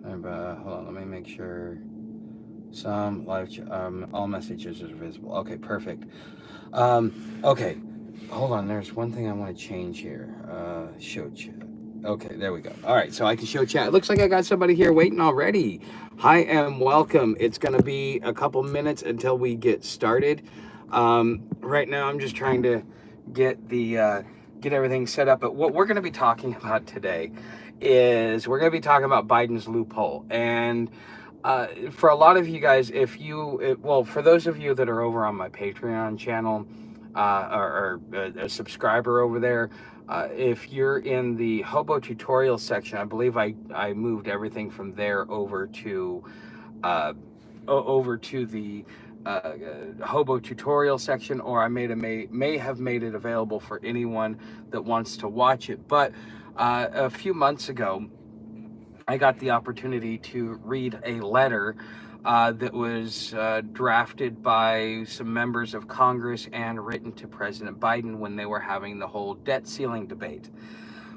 Hold on, let me make sure. All messages are visible. Okay, perfect. Okay, hold on. There's one thing I want to change here. Show chat. Okay, there we go. All right, so I can show chat. It looks like I got somebody here waiting already. Hi and welcome. It's gonna be a couple minutes until we get started. Right now, I'm just trying to get the get everything set up. But what we're gonna be talking about today is we're gonna be talking about Biden's loophole. And for a lot of you guys, well, for those of you that are over on my Patreon channel, or a subscriber over there, if you're in the hobo tutorial section, I believe I moved everything from there uh, over to the hobo tutorial section, or I may have made it available for anyone that wants to watch it. But a few months ago, I got the opportunity to read a letter that was drafted by some members of Congress and written to President Biden when they were having the whole debt ceiling debate.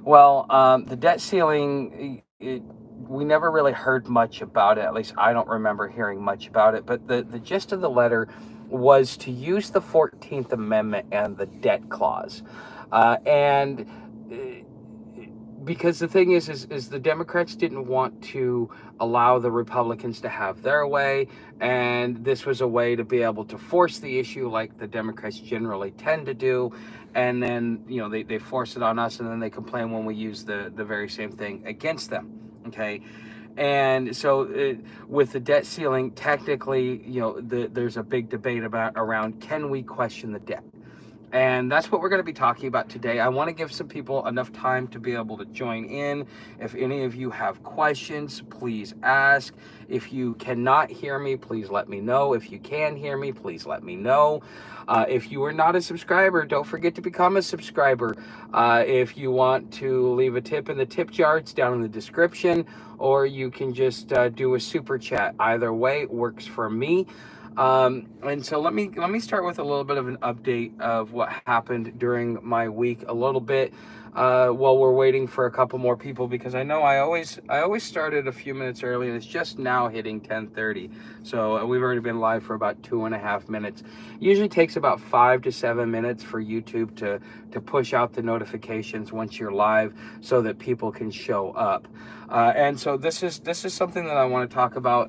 Well, the debt ceiling, we never really heard much about it. At least I don't remember hearing much about it. But the gist of the letter was to use the 14th Amendment and the debt clause. And because the thing is the Democrats didn't want to allow the Republicans to have their way, and this was a way to be able to force the issue like the Democrats generally tend to do, and then they force it on us, and then they complain when we use the very same thing against them. Okay. And so with the debt ceiling, technically, there's a big debate around, can we question the debt? And that's what we're going to be talking about today. I want to give some people enough time to be able to join in. If any of you have questions, please ask. If you cannot hear me, please let me know. If you can hear me, please let me know. If you are not a subscriber, don't forget to become a subscriber. If you want to leave a tip in the tip jar, it's down in the description, or you can just do a super chat. Either way works for me. And so let me start with a little bit of an update of what happened during my week, a little bit while we're waiting for a couple more people, because I know I always started a few minutes early, and it's just now hitting 10:30. So we've already been live for about 2.5 minutes. Usually takes about 5 to 7 minutes for YouTube to push out the notifications once you're live, so that people can show up. And so this is something that I want to talk about.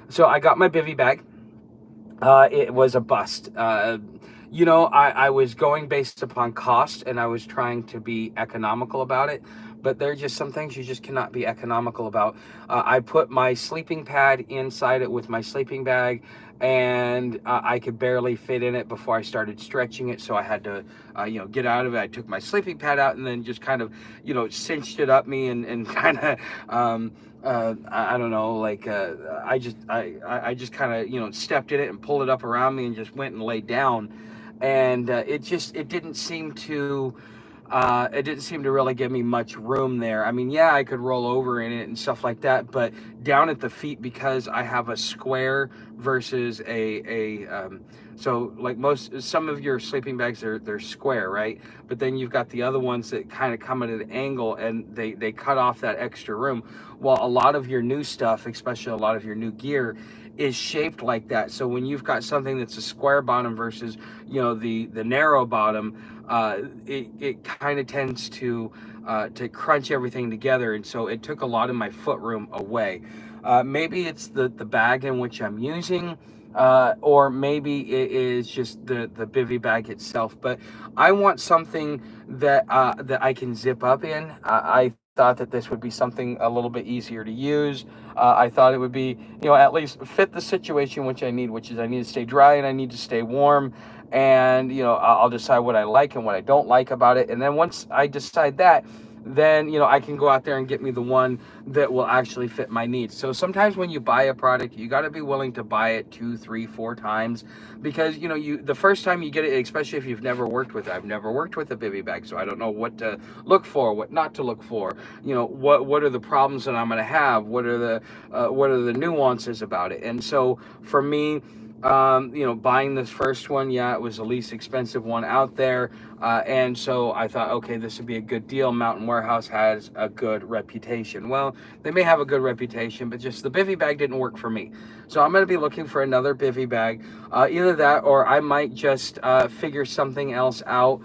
So I got my bivy bag. It was a bust. I was going based upon cost, and I was trying to be economical about it. But there are just some things you just cannot be economical about. I put my sleeping pad inside it with my sleeping bag, and I could barely fit in it before I started stretching it. So I had to, get out of it. I took my sleeping pad out and then just kind of, cinched it up me, and kind of, I don't know, like I just kind of stepped in it and pulled it up around me and just went and laid down, and it didn't seem to really give me much room there. I mean, yeah, I could roll over in it and stuff like that, but down at the feet, because I have a square versus so like some of your sleeping bags, they're square, right? But then you've got the other ones that kind of come at an angle, and they cut off that extra room. Well, a lot of your new stuff, especially a lot of your new gear, is shaped like that. So when you've got something that's a square bottom versus the narrow bottom, it kind of tends to crunch everything together, and so it took a lot of my foot room away. Maybe it's the bag in which I'm using, or maybe it is just the bivy bag itself. But I want something that I can zip up in. I thought that this would be something a little bit easier to use. I thought it would be, at least fit the situation which I need, which is I need to stay dry and I need to stay warm. And, I'll decide what I like and what I don't like about it. And then once I decide that, then, I can go out there and get me the one that will actually fit my needs. So sometimes when you buy a product, you got to be willing to buy it 2, 3, 4 times, because, the first time you get it, especially if you've never worked with it. I've never worked with a bivy bag, so I don't know what to look for, what not to look for. What are the problems that I'm going to have? What are the nuances about it? And so for me, buying this first one, yeah, it was the least expensive one out there. And so I thought, okay, this would be a good deal. Mountain Warehouse has a good reputation. Well, they may have a good reputation, but just the bivy bag didn't work for me. So I'm going to be looking for another bivy bag. Either that, or I might just figure something else out.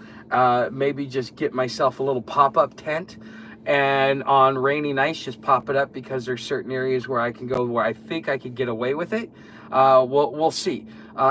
Maybe just get myself a little pop-up tent, and on rainy nights just pop it up, because there's certain areas where I can go where I think I could get away with it. We'll see.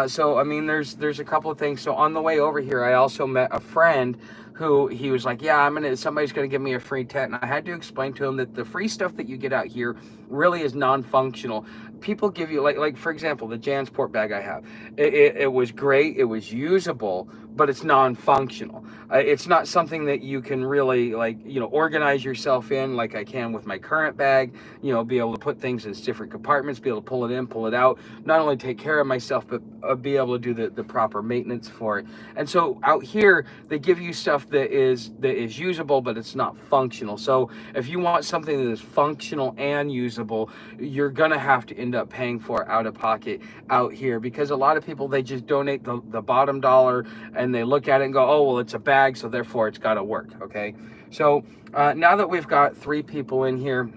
So I mean, there's a couple of things. So on the way over here, I also met a friend who, he was like, yeah, somebody's gonna give me a free tent, and I had to explain to him that the free stuff that you get out here really is non-functional. People give you, like for example, the Jansport bag I have. It was great. It was usable, but it's non-functional. It's not something that you can really, like, organize yourself in like I can with my current bag. Be able to put things in different compartments, be able to pull it in, pull it out, not only take care of myself, but be able to do the proper maintenance for it. And so out here, they give you stuff that is usable, but it's not functional. So if you want something that is functional and usable, you're gonna have to end up paying for it out of pocket out here, because a lot of people, they just donate the bottom dollar, and they look at it and go, oh, well, it's a bag, so therefore it's got to work. Okay, so now that we've got 3 people in here,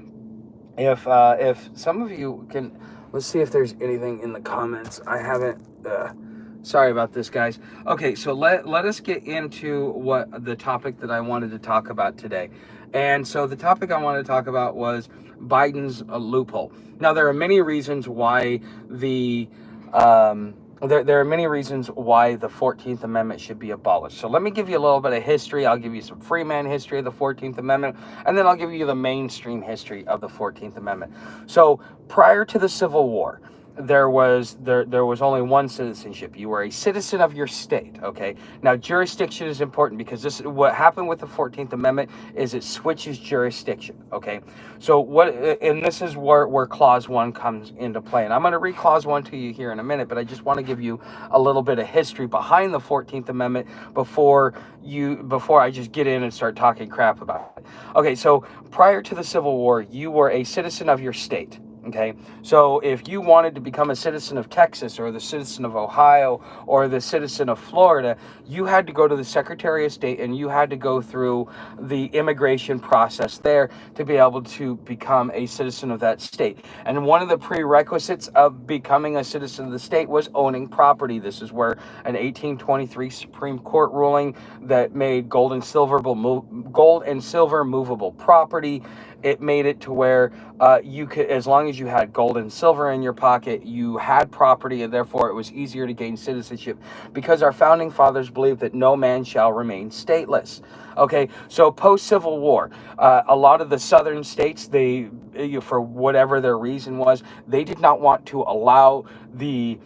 if some of you can, let's see if there's anything in the comments. I haven't. Sorry about this, guys. Okay, so let us get into what the topic that I wanted to talk about today. And so the topic I wanted to talk about was Biden's loophole. Now, there are many reasons why there are many reasons why the 14th Amendment should be abolished. So let me give you a little bit of history. I'll give you some freeman history of the 14th Amendment, and then I'll give you the mainstream history of the 14th Amendment. So prior to the Civil War, there was only one citizenship. You were a citizen of your state. Okay, now jurisdiction is important, because this is what happened with the 14th Amendment, is it switches jurisdiction. Okay, so and this is where clause 1 comes into play, and I'm going to read clause 1 to you here in a minute, but I just want to give you a little bit of history behind the 14th Amendment before I just get in and start talking crap about it. Okay, so prior to the Civil War, you were a citizen of your state. Okay, so if you wanted to become a citizen of Texas, or the citizen of Ohio, or the citizen of Florida, you had to go to the Secretary of State, and you had to go through the immigration process there to be able to become a citizen of that state. And one of the prerequisites of becoming a citizen of the state was owning property. This is where an 1823 Supreme Court ruling that made gold and silver movable property. It made it to where you could, as long as you had gold and silver in your pocket, you had property, and therefore it was easier to gain citizenship, because our founding fathers believed that no man shall remain stateless. Okay, so post-Civil War, a lot of the southern states, they, for whatever their reason was, they did not want to allow the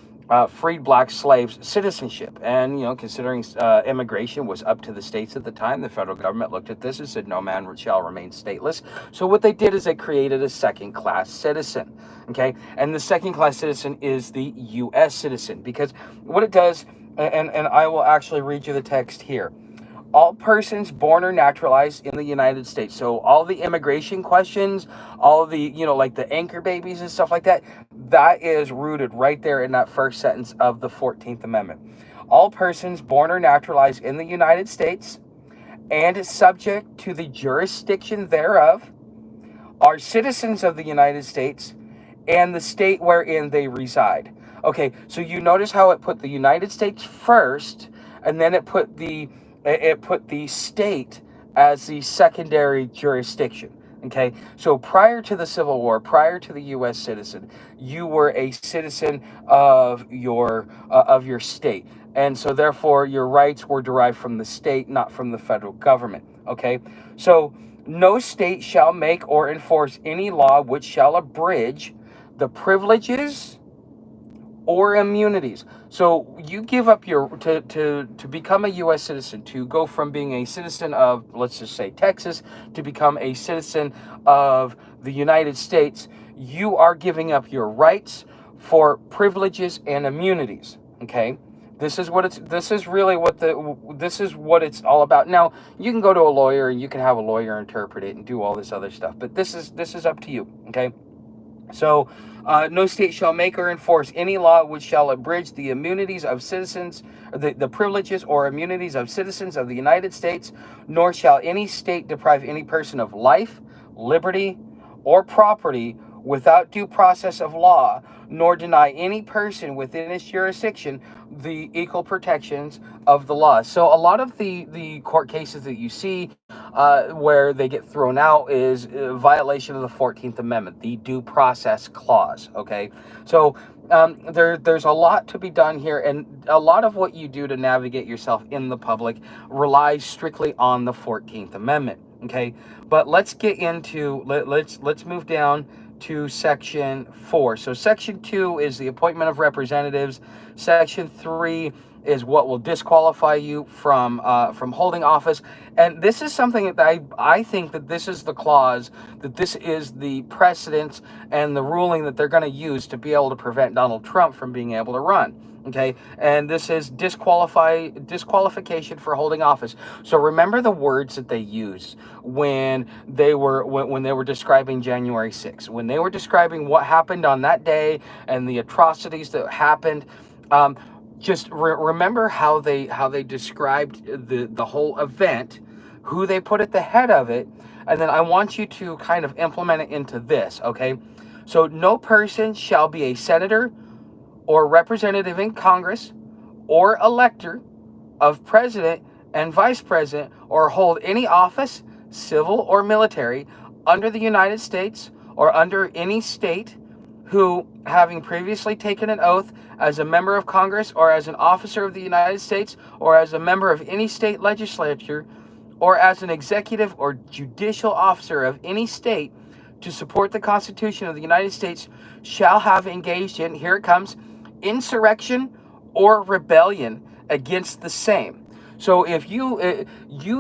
freed black slaves citizenship. And, considering immigration was up to the states at the time, the federal government looked at this and said, no man shall remain stateless. So what they did is they created a second-class citizen. Okay, and the second-class citizen is the U.S. citizen, because what it does, and I will actually read you the text here. All persons born or naturalized in the United States. So all the immigration questions, all of the, like the anchor babies and stuff like that, that is rooted right there in that first sentence of the 14th Amendment. All persons born or naturalized in the United States and subject to the jurisdiction thereof are citizens of the United States and the state wherein they reside. Okay, so you notice how it put the United States first, and then it put the state as the secondary jurisdiction. Okay, so prior to the Civil War, prior to the U.S. citizen, you were a citizen of your state, and so therefore your rights were derived from the state, not from the federal government. Okay, so no state shall make or enforce any law which shall abridge the privileges or immunities. So you give up your to become a U.S. citizen, to go from being a citizen of, let's just say, Texas, to become a citizen of the United States. You are giving up your rights for privileges and immunities. Okay, this is what it's all about. Now, you can go to a lawyer and you can have a lawyer interpret it and do all this other stuff, but this is up to you. Okay. So, no state shall make or enforce any law which shall abridge the immunities of citizens, or the privileges or immunities of citizens of the United States, nor shall any state deprive any person of life, liberty, or property without due process of law, nor deny any person within its jurisdiction the equal protections of the law. So, a lot of the court cases that you see where they get thrown out is a violation of the 14th Amendment, the due process clause. Okay, so there's a lot to be done here, and a lot of what you do to navigate yourself in the public relies strictly on the 14th Amendment. Okay, but let's get into let's move down to section 4. So section 2 is the appointment of representatives. Section 3 is what will disqualify you from holding office. And this is something that I think that this is the clause, that this is the precedent and the ruling that they're going to use to be able to prevent Donald Trump from being able to run. Okay, and this is disqualification for holding office. So remember the words that they used when they were describing January 6th, when they were describing what happened on that day and the atrocities that happened. Just remember how they described the whole event, who they put at the head of it, and then I want you to kind of implement it into this. Okay, so no person shall be a senator or representative in Congress or elector of president and vice president or hold any office, civil or military, under the United States or under any state, who, having previously taken an oath as a member of Congress or as an officer of the United States or as a member of any state legislature or as an executive or judicial officer of any state to support the Constitution of the United States, shall have engaged in, here it comes, insurrection or rebellion against the same. So if you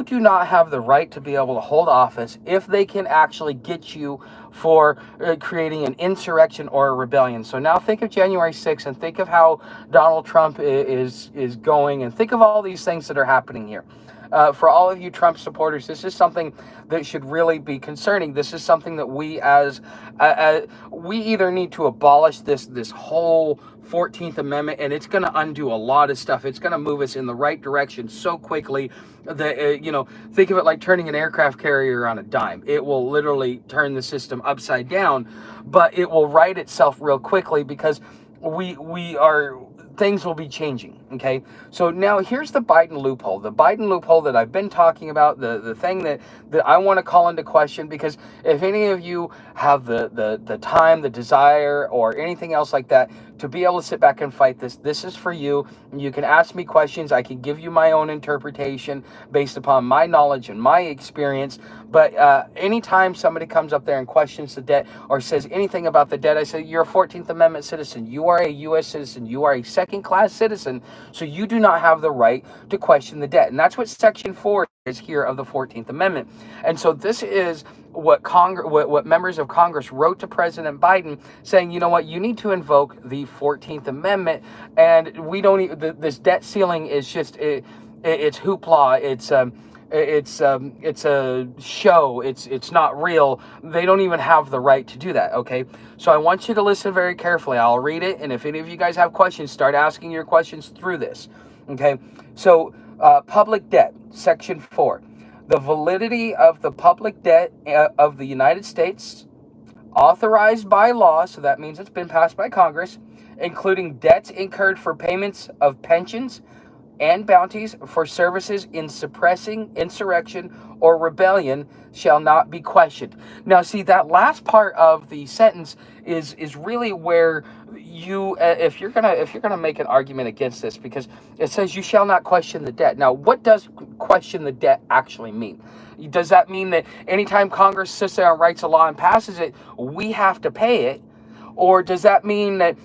do not have the right to be able to hold office if they can actually get you for creating an insurrection or a rebellion. So now think of January 6th and think of how Donald Trump is going, and think of all these things that are happening here. For all of you Trump supporters, this is something that should really be concerning. This is something that we we either need to abolish this whole 14th Amendment, and it's going to undo a lot of stuff. It's going to move us in the right direction so quickly that, think of it like turning an aircraft carrier on a dime. It will literally turn the system upside down, but it will right itself real quickly because things will be changing. Okay, so now here's the Biden loophole. The Biden loophole that I've been talking about, the thing that I want to call into question, because if any of you have the time, the desire, or anything else like that to be able to sit back and fight this is for you. You can ask me questions. I can give you my own interpretation based upon my knowledge and my experience. But anytime somebody comes up there and questions the debt or says anything about the debt, I say, you're a 14th Amendment citizen. You are a U.S. citizen. You are a second-class citizen. So you do not have the right to question the debt. And that's what Section 4 is here of the 14th Amendment. And so this is what members of Congress wrote to President Biden, saying, you know what, you need to invoke the 14th Amendment, and we don't even, this debt ceiling is just it's hoopla. It's a show. It's not real. They don't even have the right to do that. Okay, so I want you to listen very carefully. I'll read it, and if any of you guys have questions, start asking your questions through this. Okay, so public debt, Section 4. The validity of the public debt of the United States, authorized by law, so that means it's been passed by Congress, including debts incurred for payments of pensions and bounties for services in suppressing insurrection or rebellion, shall not be questioned. Now, see, that last part of the sentence is really where you, if you're gonna make an argument against this, because it says you shall not question the debt. Now, what does question the debt actually mean? Does that mean that anytime Congress sits there and writes a law and passes it, we have to pay it? Or does that mean that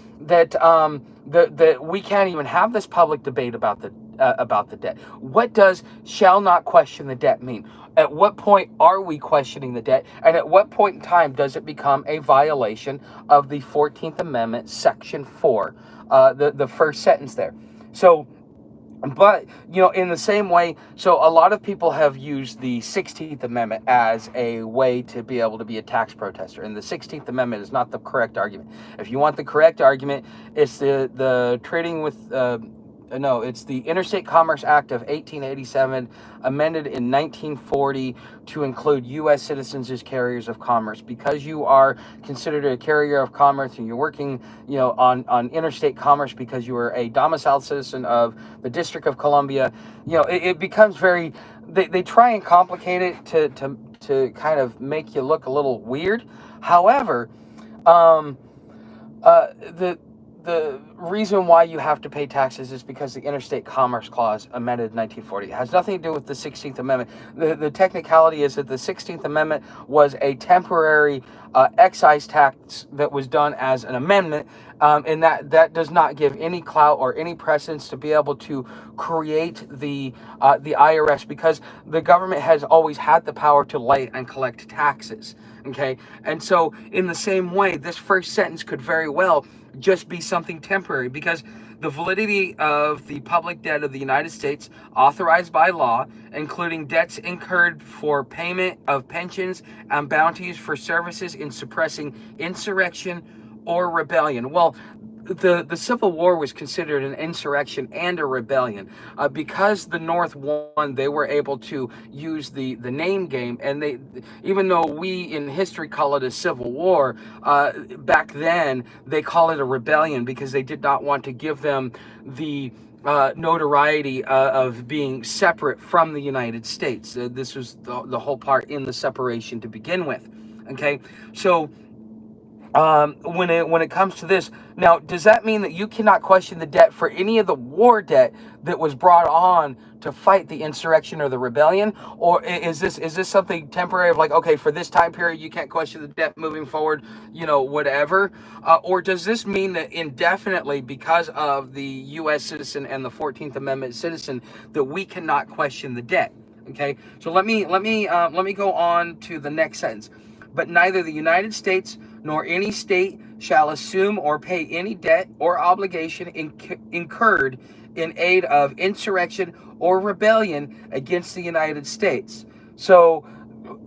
we can't even have this public debate about the debt? What does shall not question the debt mean? At what point are we questioning the debt? And at what point in time does it become a violation of the 14th Amendment, Section 4, the first sentence there? So But, in the same way, so a lot of people have used the 16th Amendment as a way to be able to be a tax protester. And the 16th Amendment is not the correct argument. If you want the correct argument, it's the trading with, no, it's the Interstate Commerce Act of 1887, amended in 1940 to include U.S. citizens as carriers of commerce. Because you are considered a carrier of commerce and you're working, on interstate commerce because you are a domiciled citizen of the District of Columbia, it becomes very, they try and complicate it to kind of make you look a little weird. However, um, the reason why you have to pay taxes is because the Interstate Commerce Clause amended in 1940. It has nothing to do with the 16th Amendment. The technicality is that the 16th Amendment was a temporary excise tax that was done as an amendment, and that does not give any clout or any precedence to be able to create the IRS, because the government has always had the power to lay and collect taxes. Okay, and so in the same way, this first sentence could very well just be something temporary, because the validity of the public debt of the United States authorized by law, including debts incurred for payment of pensions and bounties for services in suppressing insurrection or rebellion. Well, the Civil War was considered an insurrection and a rebellion. Because the North won, they were able to use the name game, and they, even though we in history call it a civil war, back then they call it a rebellion because they did not want to give them the notoriety of being separate from the United States. This was the whole part in the separation to begin with. Okay, so when it comes to this, now, does that mean that you cannot question the debt for any of the war debt that was brought on to fight the insurrection or the rebellion? Or is this something temporary of like, okay, for this time period you can't question the debt, moving forward, whatever? Or does this mean that indefinitely, because of the U.S. citizen and the 14th Amendment citizen, that we cannot question the debt? Okay, so let me go on to the next sentence. But neither the United States nor any state shall assume or pay any debt or obligation incurred in aid of insurrection or rebellion against the United States. So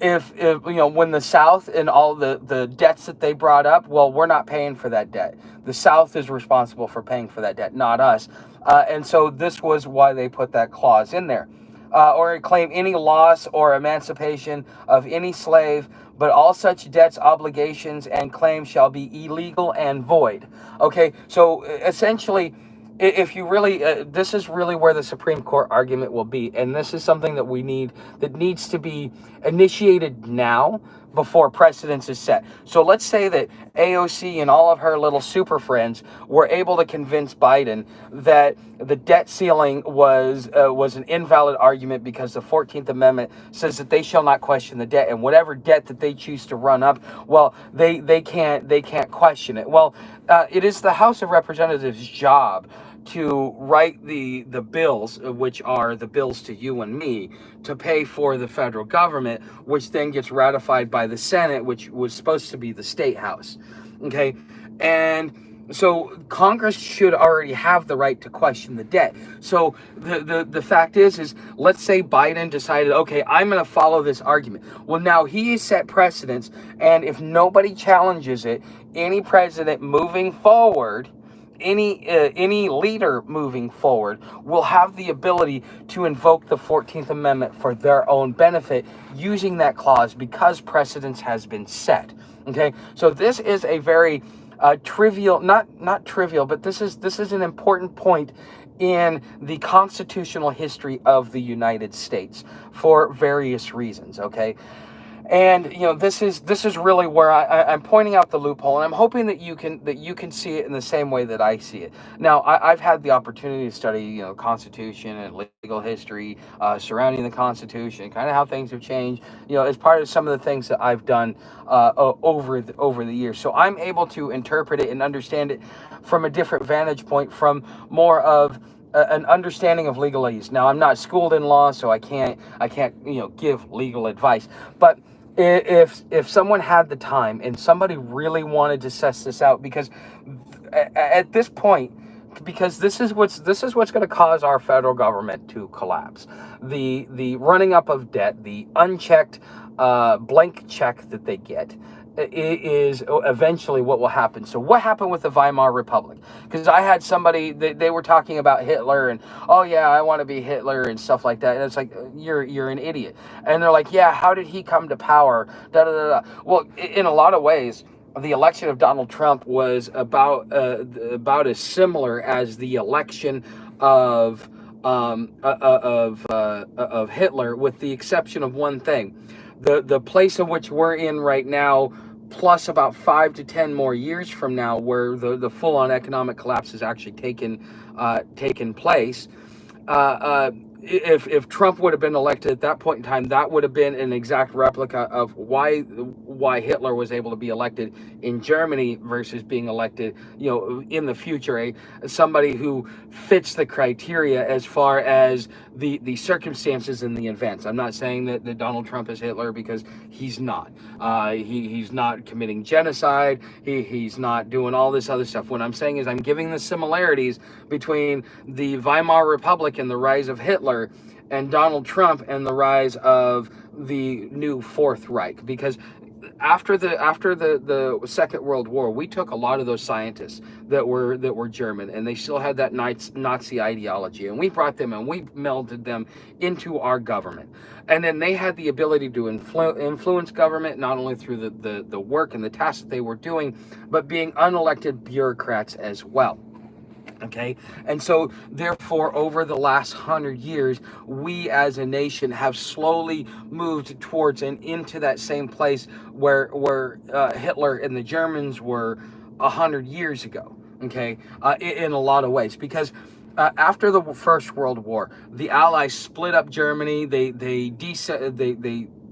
if when the South and all the debts that they brought up, well, we're not paying for that debt. The South is responsible for paying for that debt, not us. And so this was why they put that clause in there. Or claim any loss or emancipation of any slave, but all such debts, obligations, and claims shall be illegal and void. Okay, so essentially, if you really, this is really where the Supreme Court argument will be, and this is something that needs to be initiated now before precedence is set. So let's say that AOC and all of her little super friends were able to convince Biden that the debt ceiling was an invalid argument because the 14th Amendment says that they shall not question the debt, and whatever debt that they choose to run up, well, they can't question it. Well, it is the House of Representatives' job to write the bills, which are the bills to you and me, to pay for the federal government, which then gets ratified by the Senate, which was supposed to be the state house. Okay, and so Congress should already have the right to question the debt. So the fact is let's say Biden decided, okay, I'm going to follow this argument. Well, now he has set precedents, and if nobody challenges it, any president moving forward, any leader moving forward will have the ability to invoke the 14th Amendment for their own benefit using that clause, because precedence has been set. Okay, so this is a very trivial, not trivial, but this is an important point in the constitutional history of the United States for various reasons. Okay. And this is really where I'm pointing out the loophole, and I'm hoping that you can see it in the same way that I see it. Now, I've had the opportunity to study Constitution and legal history surrounding the Constitution, kind of how things have changed, as part of some of the things that I've done over the years. So I'm able to interpret it and understand it from a different vantage point, from more of an understanding of legalese. Now, I'm not schooled in law, so I can't give legal advice, but if someone had the time and somebody really wanted to suss this out, because at this point, because this is what's going to cause our federal government to collapse. The running up of debt, the unchecked blank check that they get, is eventually what will happen. So what happened with the Weimar Republic? Because I had somebody, they were talking about Hitler, and oh yeah, I want to be Hitler and stuff like that. And it's like, you're an idiot. And they're like, yeah, how did he come to power? Da da da da. Well, in a lot of ways, the election of Donald Trump was about as similar as the election of Hitler, with the exception of one thing: the place in which we're in right now, plus about 5 to 10 more years from now, where the full-on economic collapse has actually taken place. If Trump would have been elected at that point in time, that would have been an exact replica of why Hitler was able to be elected in Germany versus being elected, in the future, somebody who fits the criteria as far as the circumstances and the events. I'm not saying that Donald Trump is Hitler, because he's not. He's not committing genocide. He's not doing all this other stuff. What I'm saying is I'm giving the similarities between the Weimar Republic and the rise of Hitler, and Donald Trump and the rise of the new Fourth Reich. Because after the Second World War, we took a lot of those scientists that were German, and they still had that Nazi ideology, and we brought them and we melded them into our government. And then they had the ability to influence government, not only through the work and the tasks that they were doing, but being unelected bureaucrats as well. Okay, and so therefore, over the last 100 years, we as a nation have slowly moved towards and into that same place where Hitler and the Germans were 100 years ago. Okay, in a lot of ways, because after the First World War, the Allies split up Germany. They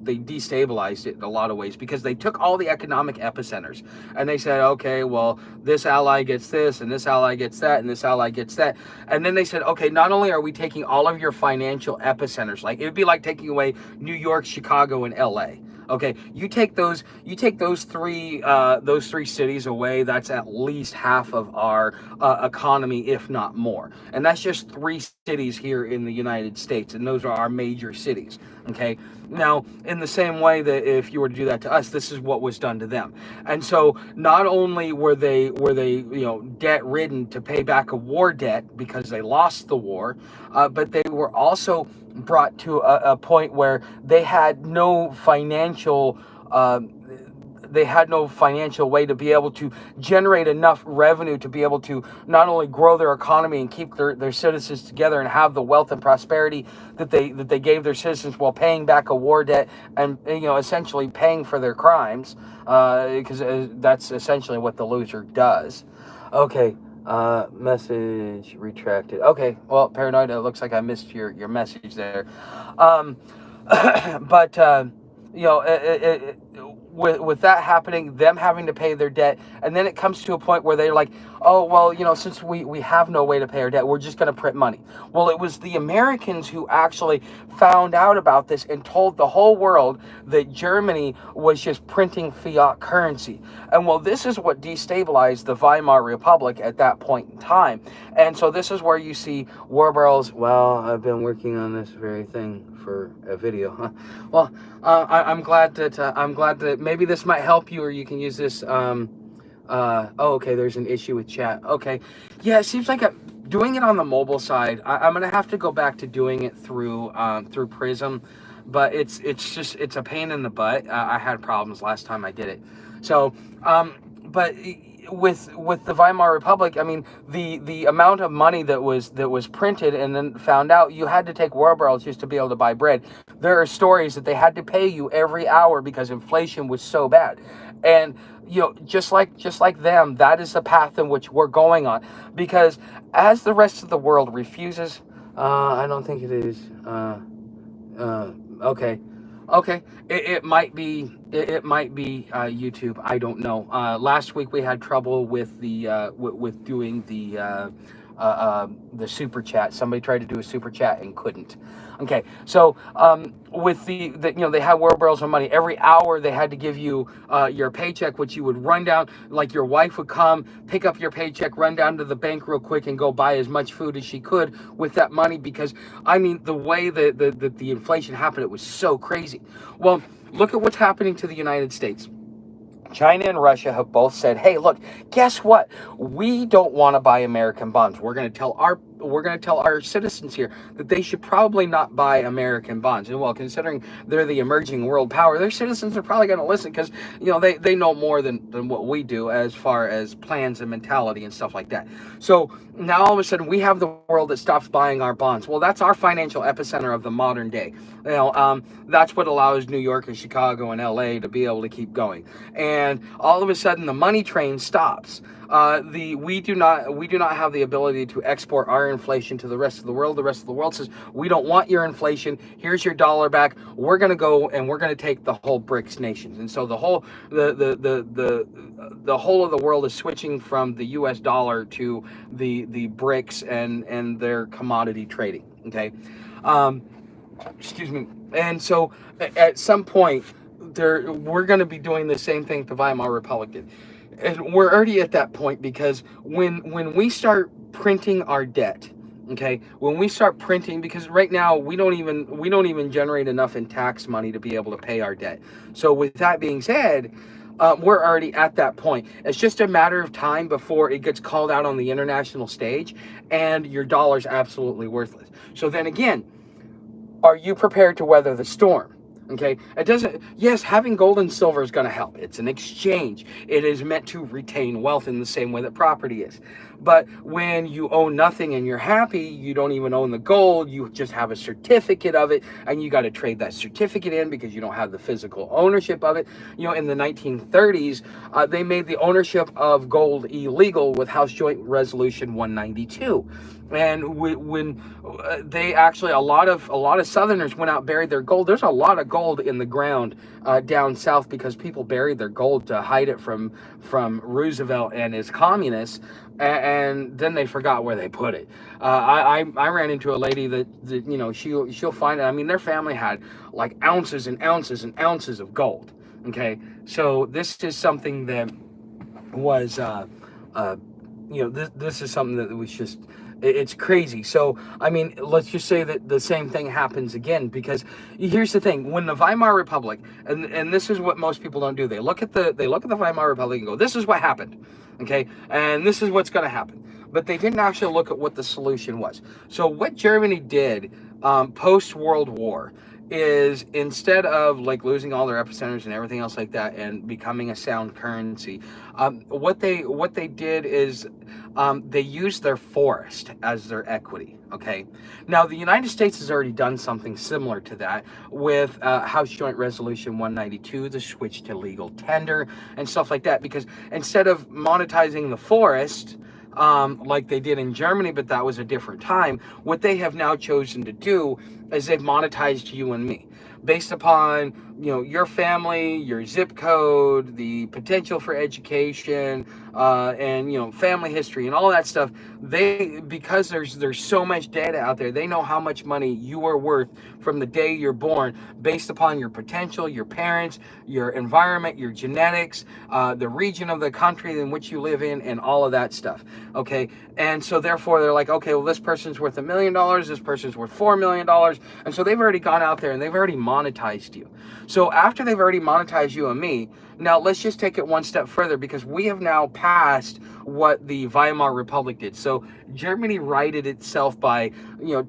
destabilized it in a lot of ways, because they took all the economic epicenters and they said, okay, well, this ally gets this, and this ally gets that, and this ally gets that. And then they said, okay, not only are we taking all of your financial epicenters, like it would be like taking away New York, Chicago, and LA. Okay, you take those three cities away, that's at least half of our economy, if not more. And that's just 3 cities here in the United States, and those are our major cities. Okay, now in the same way that if you were to do that to us, this is what was done to them. And so not only were they debt ridden to pay back a war debt because they lost the war, but they were also brought to a point where they had no financial way to be able to generate enough revenue to be able to not only grow their economy and keep their citizens together and have the wealth and prosperity that they gave their citizens, while paying back a war debt and essentially paying for their crimes, because that's essentially what the loser does. Okay. Message retracted. Okay, well, Paranoid, it looks like I missed your message there. But with that happening, them having to pay their debt, and then it comes to a point where they're like, oh, well, since we have no way to pay our debt, we're just going to print money. Well, it was the Americans who actually found out about this and told the whole world that Germany was just printing fiat currency. And well, this is what destabilized the Weimar Republic at that point in time. And so this is where you see Warbarrels. Well, I've been working on this very thing for a video. Huh? Well, I'm glad that maybe this might help you, or you can use this. Okay, there's an issue with chat. Okay, yeah, it seems like doing it on the mobile side, I'm gonna have to go back to doing it through Prism, but it's a pain in the butt. I had problems last time I did it. So, but with the Weimar Republic, I mean, the amount of money that was printed and then found out, you had to take wheelbarrows just to be able to buy bread. There are stories that they had to pay you every hour because inflation was so bad. And just like them, that is the path in which we're going on, because as the rest of the world refuses, I don't think it is. Okay. It might be YouTube. I don't know. Last week we had trouble with the with doing the the super chat. Somebody tried to do a super chat and couldn't. Okay, so with they had wheelbarrows of money. Every hour they had to give you your paycheck, which you would run down, like your wife would come, pick up your paycheck, run down to the bank real quick and go buy as much food as she could with that money, because, I mean, the way that the inflation happened, it was so crazy. Well, look at what's happening to the United States. China and Russia have both said, "Hey, look, guess what? We don't want to buy American bonds. We're going to tell our citizens here that they should probably not buy American bonds." And well, considering they're the emerging world power, their citizens are probably going to listen, because they know more than what we do as far as plans and mentality and stuff like that. So now all of a sudden we have the world that stops buying our bonds. Well, that's our financial epicenter of the modern day. That's what allows New York and Chicago and LA to be able to keep going. And all of a sudden the money train stops. We do not have the ability to export our inflation to the rest of the world. The rest of the world says, "We don't want your inflation. Here's your dollar back. We're going to go and we're going to take the whole BRICS nations." And so the whole of the world is switching from the US dollar to the BRICS and their commodity trading. Okay. Excuse me. And so at some point we're going to be doing the same thing the Weimar Republic did. And we're already at that point, because when we start printing our debt, okay, when we start printing, because right now we don't even generate enough in tax money to be able to pay our debt. So with that being said, we're already at that point. It's just a matter of time before it gets called out on the international stage and your dollar's absolutely worthless. So then again, are you prepared to weather the storm? Okay, yes, having gold and silver is going to help. It's an exchange. It is meant to retain wealth in the same way that property is. But when you own nothing and you're happy, you don't even own the gold, you just have a certificate of it, and you got to trade that certificate in because you don't have the physical ownership of it. In the 1930s, they made the ownership of gold illegal with House Joint Resolution 192. And when they actually, a lot of Southerners went out and buried their gold. There's a lot of gold in the ground down south, because people buried their gold to hide it from Roosevelt and his communists, and then they forgot where they put it. I ran into a lady that she'll find it. I mean, their family had like ounces and ounces and ounces of gold. Okay, so this is something that was this is something that was just, it's crazy. So, I mean, let's just say that the same thing happens again, because here's the thing: when the Weimar Republic, and this is what most people don't do, they look at the Weimar Republic and go, "This is what happened," okay, and this is what's going to happen. But they didn't actually look at what the solution was. So what Germany did post World War is, instead of like losing all their epicenters and everything else like that and becoming a sound currency, what they did is they used their forest as their equity. Okay, now the United States has already done something similar to that with House Joint Resolution 192, the switch to legal tender and stuff like that, because instead of monetizing the forest like they did in Germany, but that was a different time, what they have now chosen to do is they've monetized you and me based upon your family, your zip code, the potential for education, and family history and all that stuff. Because there's so much data out there, they know how much money you are worth from the day you're born, based upon your potential, your parents, your environment, your genetics, the region of the country in which you live in, and all of that stuff. Okay, and so therefore they're like, okay, well, this person's worth $1 million, this person's worth $4 million, and so they've already gone out there and they've already monetized you. So after they've already monetized you and me, now let's just take it one step further, because we have now passed what the Weimar Republic did. So Germany righted itself by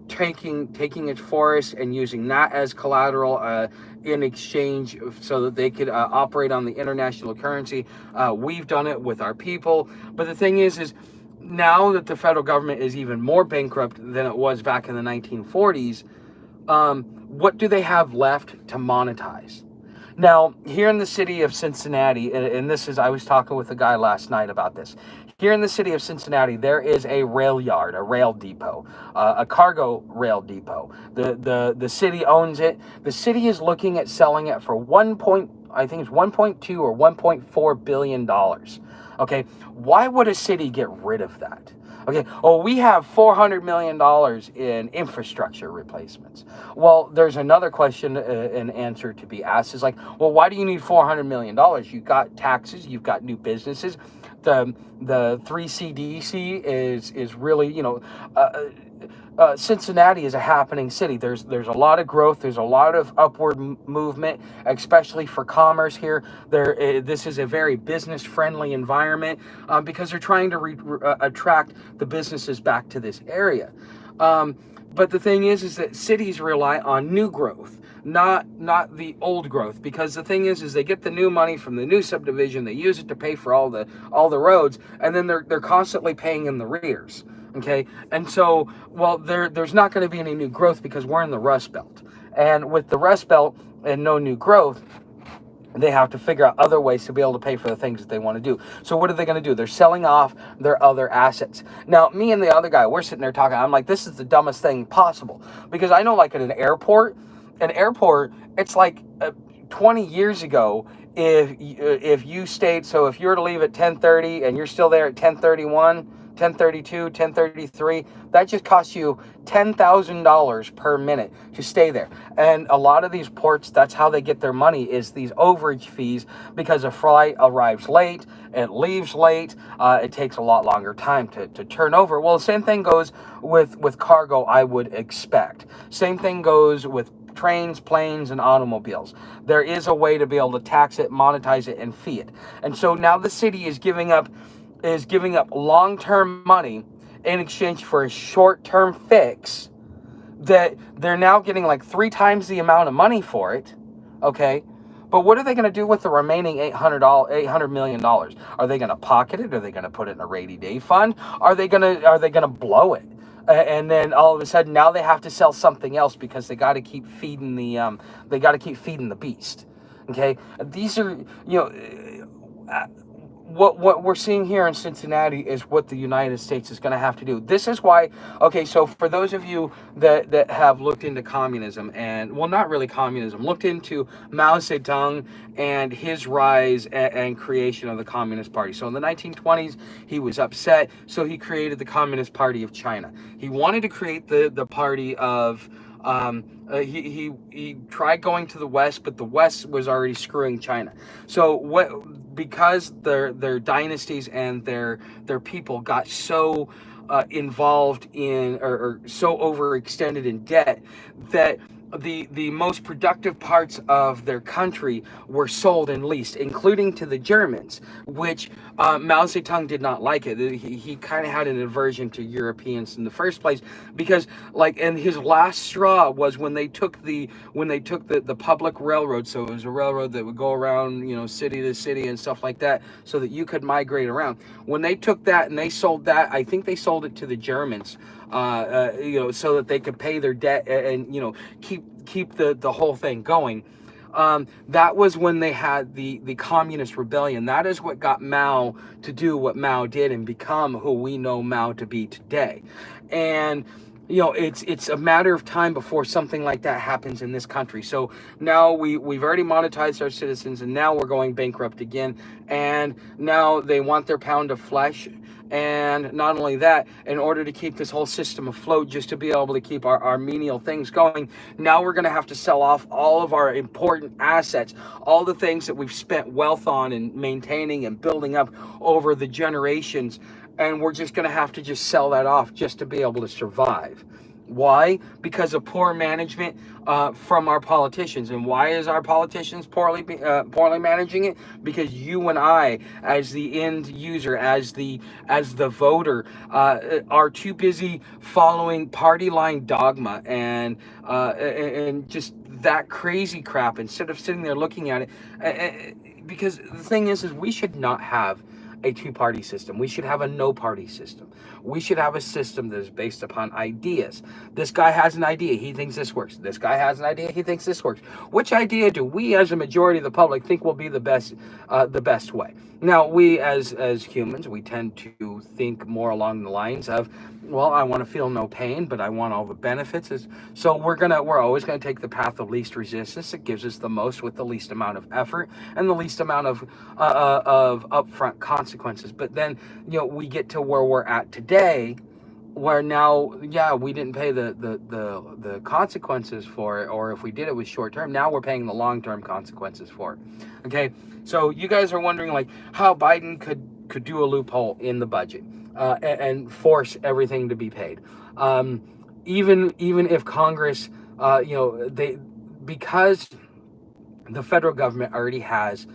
taking its forest and using that as collateral in exchange so that they could operate on the international currency. We've done it with our people. But the thing is now that the federal government is even more bankrupt than it was back in the 1940s, what do they have left to monetize? Now, here in the city of Cincinnati, and I was talking with a guy last night about this. Here in the city of Cincinnati, there is a rail yard, a rail depot, a cargo rail depot. The city owns it. The city is looking at selling it for I think it's 1.2 or 1.4 billion dollars. Okay, why would a city get rid of that? Okay, oh, we have $400 million in infrastructure replacements. Well, there's another question and answer to be asked is like, well, why do you need $400 million? You've got taxes, you've got new businesses. The 3CDC is really, Cincinnati is a happening city. There's a lot of growth. There's a lot of upward movement, especially for commerce here. This is a very business friendly environment because they're trying to attract the businesses back to this area. But the thing is that cities rely on new growth, not the old growth, because the thing is they get the new money from the new subdivision, they use it to pay for all the roads, and then they're constantly paying in the rears. Okay, and so, well, there's not going to be any new growth because we're in the Rust Belt, and with the Rust Belt and no new growth, they have to figure out other ways to be able to pay for the things that they want to do. So what are they going to do? They're selling off their other assets. Now, me and the other guy, we're sitting there talking. I'm like, this is the dumbest thing possible, because I know, like, at an airport, it's like 20 years ago, if you stayed, so if you were to leave at 10:30 and you're still there at 10:31, 10:32, 10:33, that just costs you $10,000 per minute to stay there. And a lot of these ports, that's how they get their money, is these overage fees, because a flight arrives late, it leaves late, it takes a lot longer time to turn over. Well, the same thing goes with cargo, I would expect. Same thing goes with trains, planes, and automobiles. There is a way to be able to tax it, monetize it, and fee it. And so now the city is giving up long-term money in exchange for a short-term fix that they're now getting like 3 times the amount of money for it. Okay, but what are they going to do with the remaining $800 million? Are they going to pocket it? Are they going to put it in a rainy day fund? Are they going to blow it? And then all of a sudden now they have to sell something else because they got to keep feeding the beast. Okay, these are, what we're seeing here in Cincinnati is what the United States is going to have to do. This is why, okay, so for those of you that have looked into communism, and, well, not really communism, looked into Mao Zedong and his rise and creation of the Communist Party. So in the 1920s, he was upset, so he created the Communist Party of China. He wanted to create the party of... he tried going to the West, but the West was already screwing China. So because their dynasties and their people got so involved in or so overextended in debt that the most productive parts of their country were sold and leased, including to the Germans, which Mao Zedong did not like it. He kind of had an aversion to Europeans in the first place, because, like, and his last straw was when they took the public railroad. So it was a railroad that would go around, city to city and stuff like that, so that you could migrate around. When they took that and they sold that, I think they sold it to the Germans, so that they could pay their debt and keep the whole thing going. That was when they had the communist rebellion. That is what got Mao to do what Mao did and become who we know Mao to be today. And it's a matter of time before something like that happens in this country. So now we've already monetized our citizens, and now we're going bankrupt again. And now they want their pound of flesh. And not only that, in order to keep this whole system afloat, just to be able to keep our menial things going, now we're going to have to sell off all of our important assets, all the things that we've spent wealth on and maintaining and building up over the generations. And we're just going to have to just sell that off just to be able to survive. Why? Because of poor management from our politicians. And why is our politicians poorly managing it? Because you and I, as the end user, as the voter, are too busy following party line dogma and just that crazy crap instead of sitting there looking at it. Because the thing is we should not have a two-party system. We should have a no-party system. We should have a system that is based upon ideas. This guy has an idea, he thinks this works. This guy has an idea, he thinks this works. Which idea do we, as a majority of the public, think will be the best way? Now, we as humans, we tend to think more along the lines of, well, I want to feel no pain, but I want all the benefits. So we're always gonna take the path of least resistance. It gives us the most with the least amount of effort and the least amount of upfront consequences. But then, we get to where we're at today, where now, yeah, we didn't pay the consequences for it, or if we did, it was short term. Now we're paying the long term consequences for it. Okay, so you guys are wondering like how Biden could do a loophole in the budget and force everything to be paid. Even if Congress, because the federal government already has.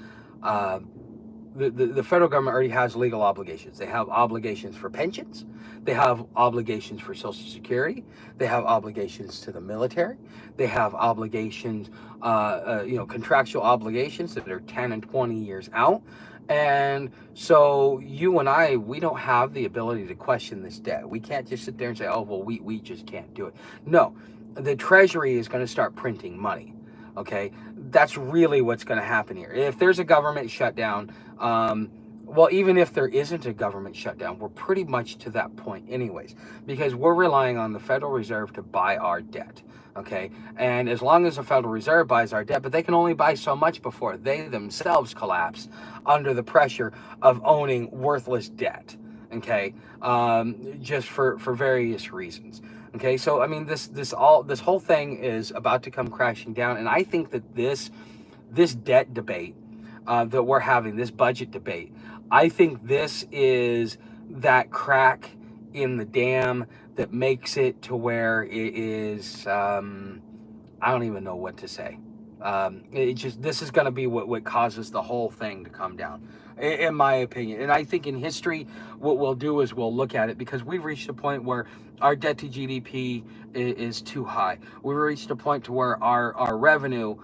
The federal government already has legal obligations. They have obligations for pensions. They have obligations for Social Security. They have obligations to the military. They have obligations, contractual obligations that are 10 and 20 years out. And so you and I, we don't have the ability to question this debt. We can't just sit there and say, oh, well, we just can't do it. No, the Treasury is going to start printing money. Okay, that's really what's going to happen here. If there's a government shutdown, well, even if there isn't a government shutdown, we're pretty much to that point anyways, because we're relying on the Federal Reserve to buy our debt. Okay, and as long as the Federal Reserve buys our debt, but they can only buy so much before they themselves collapse under the pressure of owning worthless debt. Okay, just for various reasons. Okay, so I mean, this whole thing is about to come crashing down, and I think that this debt debate that we're having, this budget debate, I think this is that crack in the dam that makes it to where it is. I don't even know what to say. This is going to be what causes the whole thing to come down, in my opinion. And I think in history, what we'll do is we'll look at it, because we've reached a point where our debt to GDP is too high. We've reached a point to where our revenue,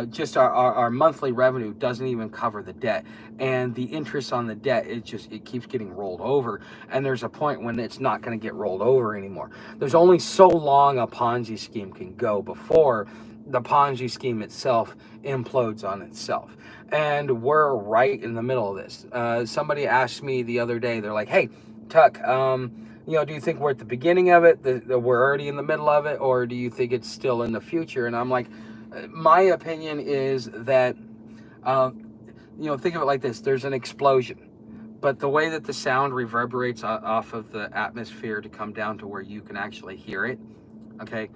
just our monthly revenue, doesn't even cover the debt, and the interest on the debt, it keeps getting rolled over, and there's a point when it's not going to get rolled over anymore. There's only so long a Ponzi scheme can go before the Ponzi scheme itself implodes on itself. And we're right in the middle of this. Somebody asked me the other day, they're like, hey, Tuck, do you think we're at the beginning of it, that we're already in the middle of it, or do you think it's still in the future? And I'm like, my opinion is that, think of it like this. There's an explosion, but the way that the sound reverberates off of the atmosphere to come down to where you can actually hear it, okay,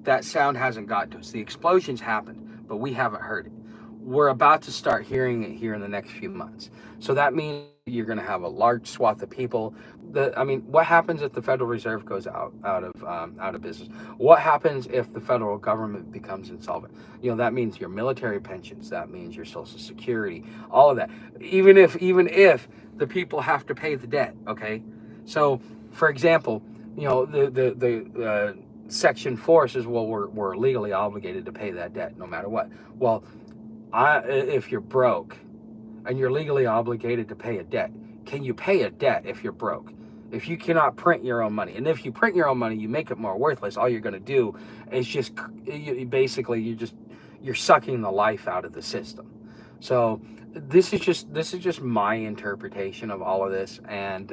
that sound hasn't gotten to us. The explosion's happened, but we haven't heard it. We're about to start hearing it here in the next few months. So that means you're going to have a large swath of people. What happens if the Federal Reserve goes out of business? What happens if the federal government becomes insolvent? That means your military pensions. That means your Social Security. All of that. Even if the people have to pay the debt. Okay. So, for example, the Section 4 says, well, we're legally obligated to pay that debt no matter what. Well, if you're broke and you're legally obligated to pay a debt, can you pay a debt if you're broke? If you cannot print your own money, and if you print your own money, you make it more worthless. All you're going to do is just you're sucking the life out of the system. So this is just my interpretation of all of this, and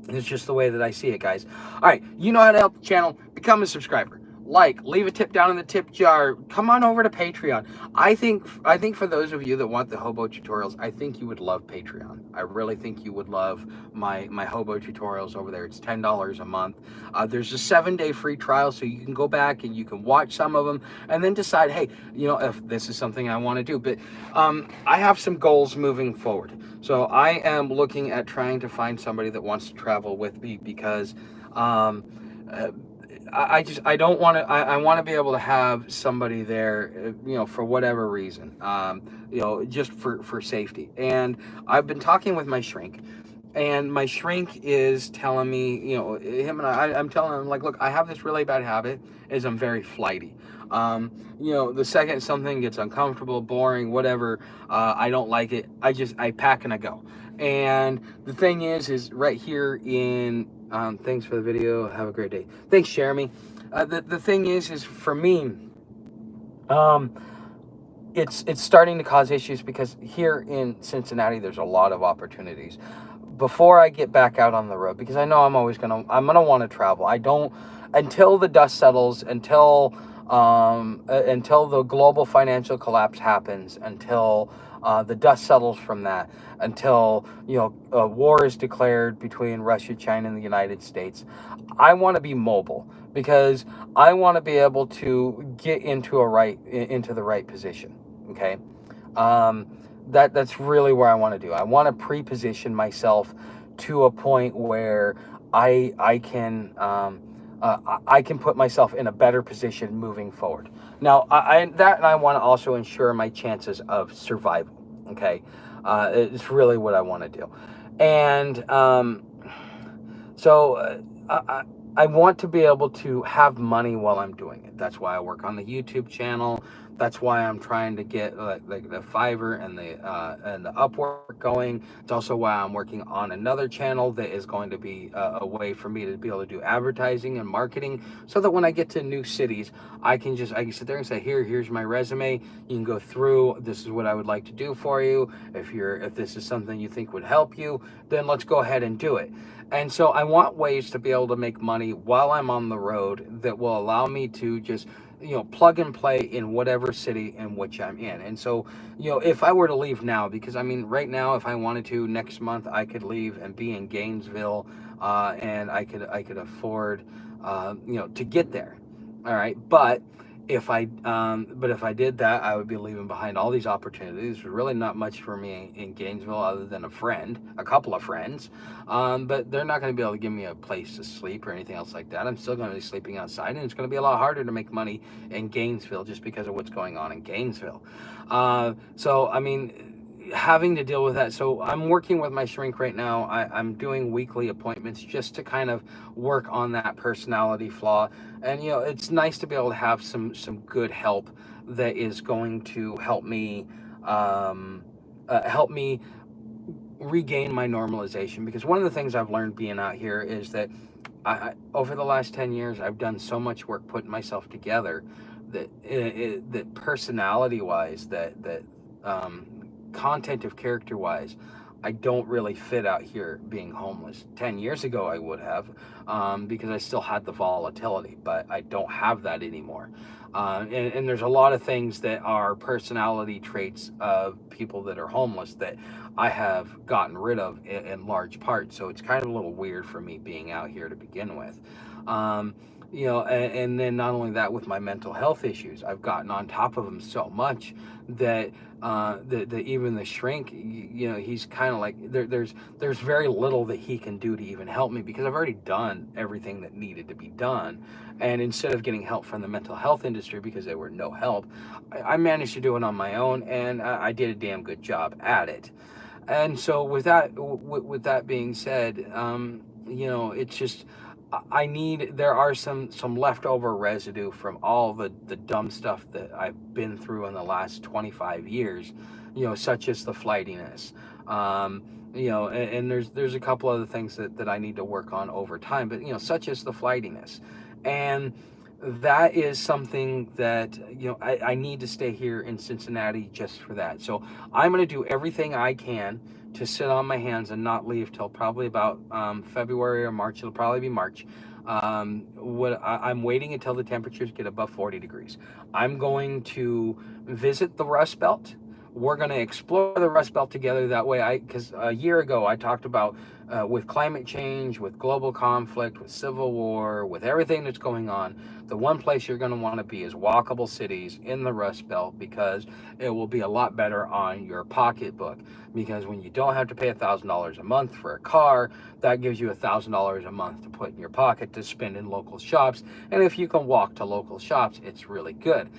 it's just the way that I see it, guys. All right, you know how to help the channel. Become a subscriber. Leave a tip down in the tip jar. Come on over to Patreon. I think for those of you that want the hobo tutorials, I think you would love Patreon. I really think you would love my hobo tutorials over there. It's $10 a month. There's a 7-day free trial, so you can go back and you can watch some of them and then decide, hey, if this is something I want to do. But I have some goals moving forward. So I am looking at trying to find somebody that wants to travel with me, because I don't want to. I want to be able to have somebody there, for whatever reason, just for safety. And I've been talking with my shrink, and my shrink is telling me, him and I'm telling him, like, look, I have this really bad habit, is I'm very flighty. The second something gets uncomfortable, boring, whatever, I don't like it, I pack and I go. And the thing is right here in, thanks for the video, have a great day. Thanks, Jeremy. The thing is for me, um, it's starting to cause issues because here in Cincinnati, there's a lot of opportunities. Before I get back out on the road, because I know I'm gonna want to travel. I don't until the dust settles, until the global financial collapse happens, until the dust settles from that, until war is declared between Russia, China, and the United States. I want to be mobile because I want to be able to get into the right position. Okay. Um, that's really where I want to do. I want to pre-position myself to a point where I can I can put myself in a better position moving forward. Now, I want to also ensure my chances of survival. Okay, it's really what I want to do, and so I want to be able to have money while I'm doing it. That's why I work on the YouTube channel. That's why I'm trying to get like the Fiverr and the Upwork going. It's also why I'm working on another channel that is going to be a way for me to be able to do advertising and marketing, so that when I get to new cities, I can sit there and say, here's my resume. You can go through. This is what I would like to do for you. If this is something you think would help you, then let's go ahead and do it. And so I want ways to be able to make money while I'm on the road that will allow me to just, plug and play in whatever city in which I'm in. And so, if I were to leave now, because I mean, right now, if I wanted to, next month, I could leave and be in Gainesville, and I could afford, to get there. All right. But if I did that, I would be leaving behind all these opportunities. There's really not much for me in Gainesville other than a couple of friends. But they're not going to be able to give me a place to sleep or anything else like that. I'm still going to be sleeping outside, and it's going to be a lot harder to make money in Gainesville just because of what's going on in Gainesville. So, I mean, having to deal with that. So I'm working with my shrink right now. I'm doing weekly appointments just to kind of work on that personality flaw. And it's nice to be able to have some good help that is going to help me regain my normalization. Because one of the things I've learned being out here is that over the last 10 years, I've done so much work putting myself together that personality wise, content of character wise, I don't really fit out here being homeless. 10 years ago, I would have, because I still had the volatility, but I don't have that anymore. And there's a lot of things that are personality traits of people that are homeless that I have gotten rid of in large part. So it's kind of a little weird for me being out here to begin with. And then not only that, with my mental health issues, I've gotten on top of them so much that even the shrink, he's kind of like, there's very little that he can do to even help me, because I've already done everything that needed to be done. And instead of getting help from the mental health industry, because there were no help, I managed to do it on my own, and I did a damn good job at it. And so with that being said, it's just, there are some leftover residue from all the dumb stuff that I've been through in the last 25 years, such as the flightiness. And there's a couple other things that I need to work on over time, but such as the flightiness. And that is something that I need to stay here in Cincinnati just for that. So I'm going to do everything I can to sit on my hands and not leave till probably about February or March. It'll probably be March. I'm waiting until the temperatures get above 40 degrees. I'm going to visit the Rust Belt. We're going to explore the Rust Belt together. That way, because a year ago I talked about with climate change, with global conflict, with civil war, with everything that's going on, the one place you're going to want to be is walkable cities in the Rust Belt, because it will be a lot better on your pocketbook. Because when you don't have to pay $1,000 a month for a car, that gives you $1,000 a month to put in your pocket to spend in local shops. And if you can walk to local shops, it's really good.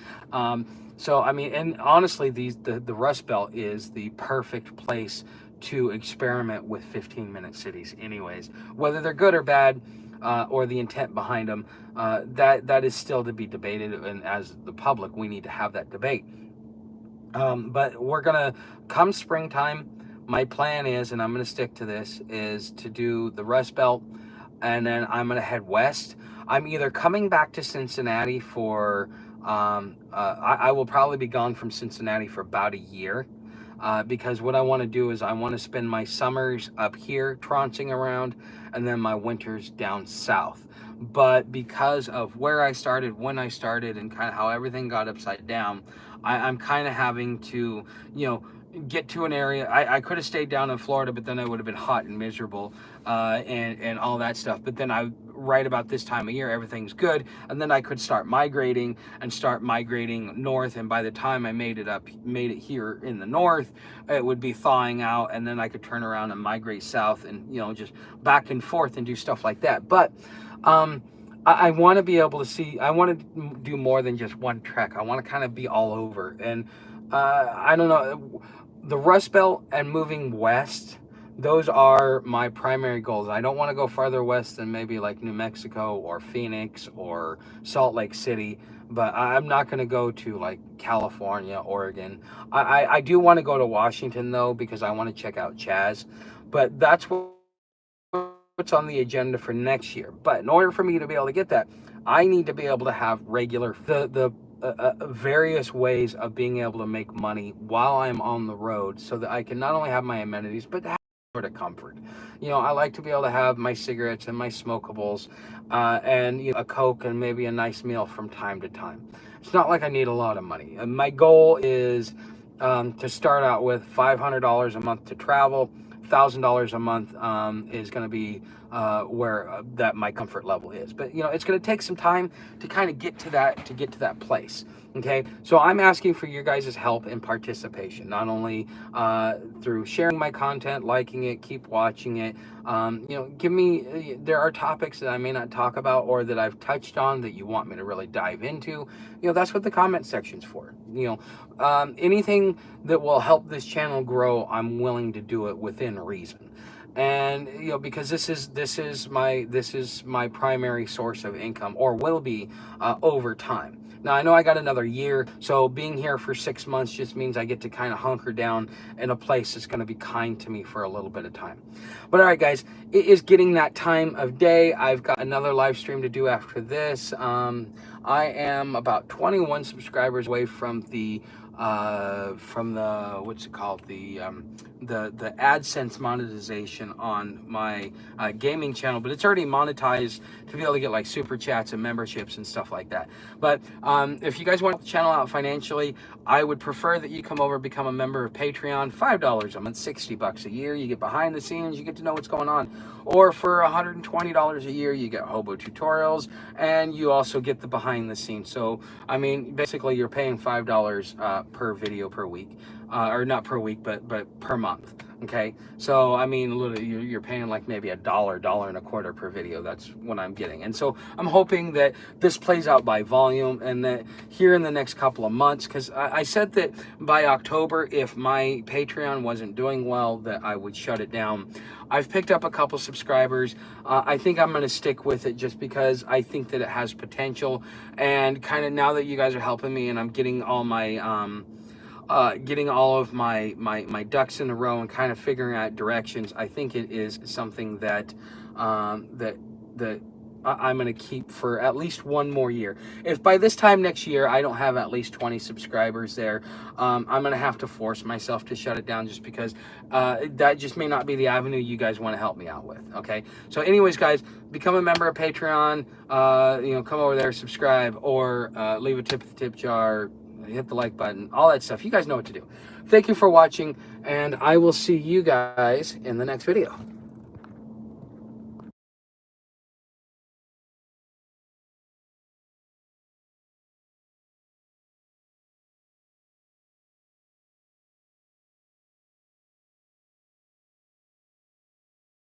So, I mean, and honestly, the Rust Belt is the perfect place to experiment with 15-minute cities anyways. Whether they're good or bad, or the intent behind them, that is still to be debated. And as the public, we need to have that debate. But we're gonna, come springtime, my plan is, and I'm gonna stick to this, is to do the Rust Belt, and then I'm gonna head west. I'm either coming back to Cincinnati for, I will probably be gone from Cincinnati for about a year. Because what I want to do is I want to spend my summers up here trouncing around, and then my winters down south. But because of where I started, when I started, and kind of how everything got upside down, I'm kind of having to, get to an area. I could have stayed down in Florida, but then I would have been hot and miserable, and all that stuff. But then right about this time of year, everything's good, and then I could start migrating north. And by the time I made it here in the north, it would be thawing out, and then I could turn around and migrate south, and just back and forth and do stuff like that. But I want to be able to see. I want to do more than just one trek. I want to kind of be all over, and I don't know, the Rust Belt and moving west, those are my primary goals. I don't want to go farther west than maybe like New Mexico or Phoenix or Salt Lake City, but I'm not going to go to like California, Oregon. I do want to go to Washington though, because I want to check out Chaz, but that's what's on the agenda for next year. But in order for me to be able to get that, I need to be able to have regular, the various ways of being able to make money while I'm on the road, so that I can not only have my amenities, but have sort of comfort. I like to be able to have my cigarettes and my smokables, and a Coke and maybe a nice meal from time to time. It's not like I need a lot of money. And my goal is to start out with $500 a month to travel. $1,000 a month is going to be where that my comfort level is. But it's going to take some time to kind of get to that place. Okay, so I'm asking for your guys' help and participation, not only through sharing my content, liking it, keep watching it. Give me, there are topics that I may not talk about or that I've touched on that you want me to really dive into. That's what the comment section's for. Anything that will help this channel grow, I'm willing to do it within reason. And because this is my primary source of income, or will be over time. Now, I know I got another year, so being here for 6 months just means I get to kind of hunker down in a place that's going to be kind to me for a little bit of time. But all right, guys, it is getting that time of day. I've got another live stream to do after this. I am about 21 subscribers away from the what's it called, the AdSense monetization on my gaming channel, but it's already monetized to be able to get like super chats and memberships and stuff like that. But if you guys want the channel out financially, I would prefer that you come over, become a member of Patreon. $5 a month, $60 a year. You get behind the scenes, you get to know what's going on. Or for $120 a year, you get hobo tutorials, and you also get the behind the scenes. So I mean, basically you're paying $5 per video per week, or not per week, but per month. Okay, so I mean, literally, you're paying like maybe $1.25 per video. That's what I'm getting. And so I'm hoping that this plays out by volume, and that here in the next couple of months, because I said that by October, if my Patreon wasn't doing well, that I would shut it down. I've picked up a couple subscribers. I think I'm going to stick with it just because I think that it has potential. And kind of now that you guys are helping me and I'm getting all my getting all of my ducks in a row and kind of figuring out directions, I think it is something that that I'm going to keep for at least one more year. If by this time next year I don't have at least 20 subscribers there, I'm going to have to force myself to shut it down, just because that just may not be the avenue you guys want to help me out with. Okay, so anyways, guys, become a member of Patreon. Come over there, subscribe, or leave a tip at the tip jar, hit the like button, all that stuff. You guys know what to do. Thank you for watching, and I will see you guys in the next video.